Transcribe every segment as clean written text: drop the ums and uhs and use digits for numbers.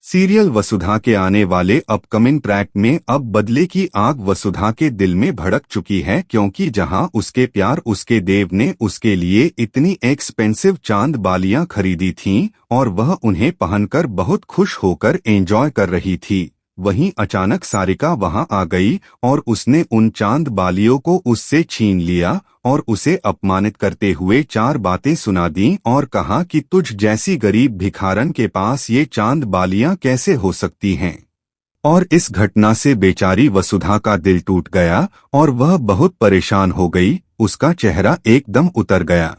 Serial वसुधा के आने वाले अपकमिंग ट्रैक में अब बदले की आग वसुधा के दिल में भड़क चुकी है, क्योंकि जहां उसके प्यार उसके देव ने उसके लिए इतनी एक्सपेंसिव चांद बालियां खरीदी थीं और वह उन्हें पहनकर बहुत खुश होकर एंजॉय कर रही थी, वहीं अचानक सारिका वहां आ गई और उसने उन चांद बालियों को उससे छीन लिया और उसे अपमानित करते हुए 4 बातें सुना दी और कहा कि तुझ जैसी गरीब भिखारन के पास ये चांद बालियां कैसे हो सकती हैं। और इस घटना से बेचारी वसुधा का दिल टूट गया और वह बहुत परेशान हो गई, उसका चेहरा एकदम उतर गया,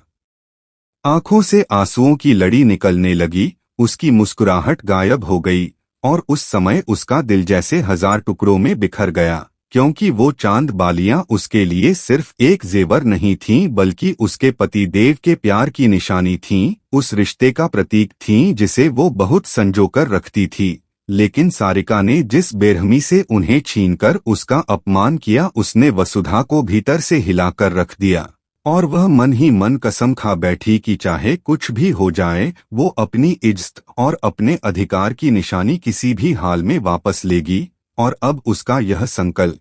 आंखों से आंसुओं की लड़ी निकलने लगी, उसकी मुस्कुराहट गायब हो गई और उस समय उसका दिल जैसे 1000 टुकड़ों में बिखर गया, क्योंकि वो चांद बालियां उसके लिए सिर्फ एक जेवर नहीं थीं बल्कि उसके पति देव के प्यार की निशानी थीं, उस रिश्ते का प्रतीक थीं जिसे वो बहुत संजोकर रखती थी। लेकिन सारिका ने जिस बेरहमी से उन्हें छीनकर उसका अपमान किया, उसने वसुधा को भीतर से हिलाकर रख दिया और वह मन ही मन कसम खा बैठी कि चाहे कुछ भी हो जाए वो अपनी इज्जत और अपने अधिकार की निशानी किसी भी हाल में वापस लेगी। और अब उसका यह संकल्प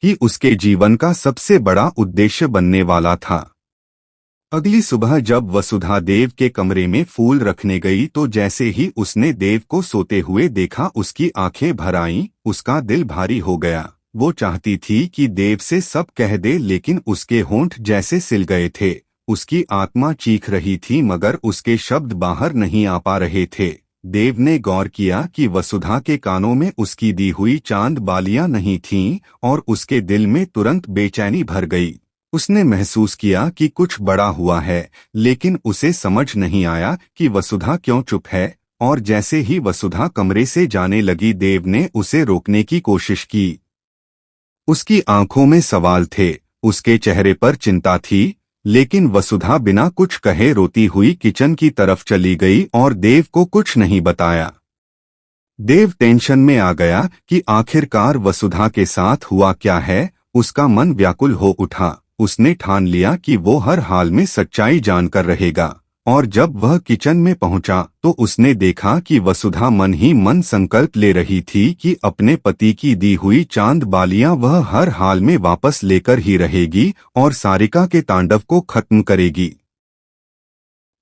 ही उसके जीवन का सबसे बड़ा उद्देश्य बनने वाला था। अगली सुबह जब वसुधा देव के कमरे में फूल रखने गई तो जैसे ही उसने देव को सोते हुए देखा उसकी आंखें भर आईं, उसका दिल भारी हो गया। वो चाहती थी कि देव से सब कह दे, लेकिन उसके होंठ जैसे सिल गए थे, उसकी आत्मा चीख रही थी मगर उसके शब्द बाहर नहीं आ पा रहे थे। देव ने गौर किया कि वसुधा के कानों में उसकी दी हुई चांद बालियां नहीं थीं और उसके दिल में तुरंत बेचैनी भर गई। उसने महसूस किया कि कुछ बड़ा हुआ है, लेकिन उसे समझ नहीं आया कि वसुधा क्यों चुप है। और जैसे ही वसुधा कमरे से जाने लगी, देव ने उसे रोकने की कोशिश की। उसकी आंखों में सवाल थे, उसके चेहरे पर चिंता थी, लेकिन वसुधा बिना कुछ कहे रोती हुई किचन की तरफ चली गई और देव को कुछ नहीं बताया। देव टेंशन में आ गया कि आखिरकार वसुधा के साथ हुआ क्या है, उसका मन व्याकुल हो उठा। उसने ठान लिया कि वो हर हाल में सच्चाई जानकर रहेगा। और जब वह किचन में पहुंचा तो उसने देखा कि वसुधा मन ही मन संकल्प ले रही थी कि अपने पति की दी हुई चांद बालियां वह हर हाल में वापस लेकर ही रहेगी और सारिका के तांडव को खत्म करेगी।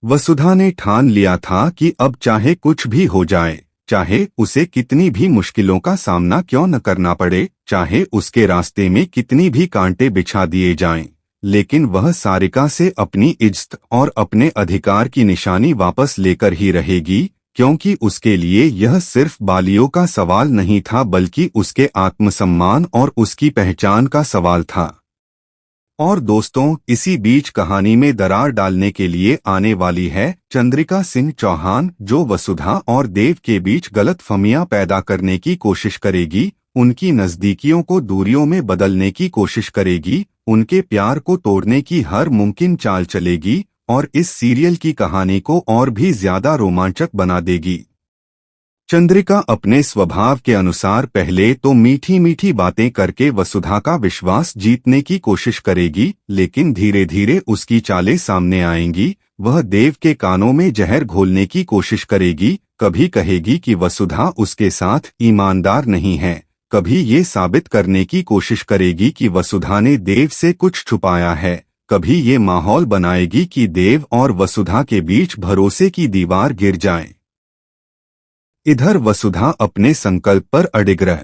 वसुधा ने ठान लिया था कि अब चाहे कुछ भी हो जाए, चाहे उसे कितनी भी मुश्किलों का सामना क्यों न करना पड़े, चाहे उसके रास्ते में कितनी भी कांटे बिछा दिए जाएं, लेकिन वह सारिका से अपनी इज्जत और अपने अधिकार की निशानी वापस लेकर ही रहेगी, क्योंकि उसके लिए यह सिर्फ बालियों का सवाल नहीं था बल्कि उसके आत्मसम्मान और उसकी पहचान का सवाल था। और दोस्तों, इसी बीच कहानी में दरार डालने के लिए आने वाली है चंद्रिका सिंह चौहान, जो वसुधा और देव के बीच गलतफहमियां पैदा करने की कोशिश करेगी, उनकी नजदीकियों को दूरियों में बदलने की कोशिश करेगी, उनके प्यार को तोड़ने की हर मुमकिन चाल चलेगी और इस सीरियल की कहानी को और भी ज्यादा रोमांचक बना देगी। चंद्रिका अपने स्वभाव के अनुसार पहले तो मीठी मीठी बातें करके वसुधा का विश्वास जीतने की कोशिश करेगी, लेकिन धीरे धीरे उसकी चालें सामने आएंगी। वह देव के कानों में जहर घोलने की कोशिश करेगी, कभी कहेगी कि वसुधा उसके साथ ईमानदार नहीं है, कभी ये साबित करने की कोशिश करेगी कि वसुधा ने देव से कुछ छुपाया है, कभी ये माहौल बनाएगी कि देव और वसुधा के बीच भरोसे की दीवार गिर जाए। इधर वसुधा अपने संकल्प पर अडिग रह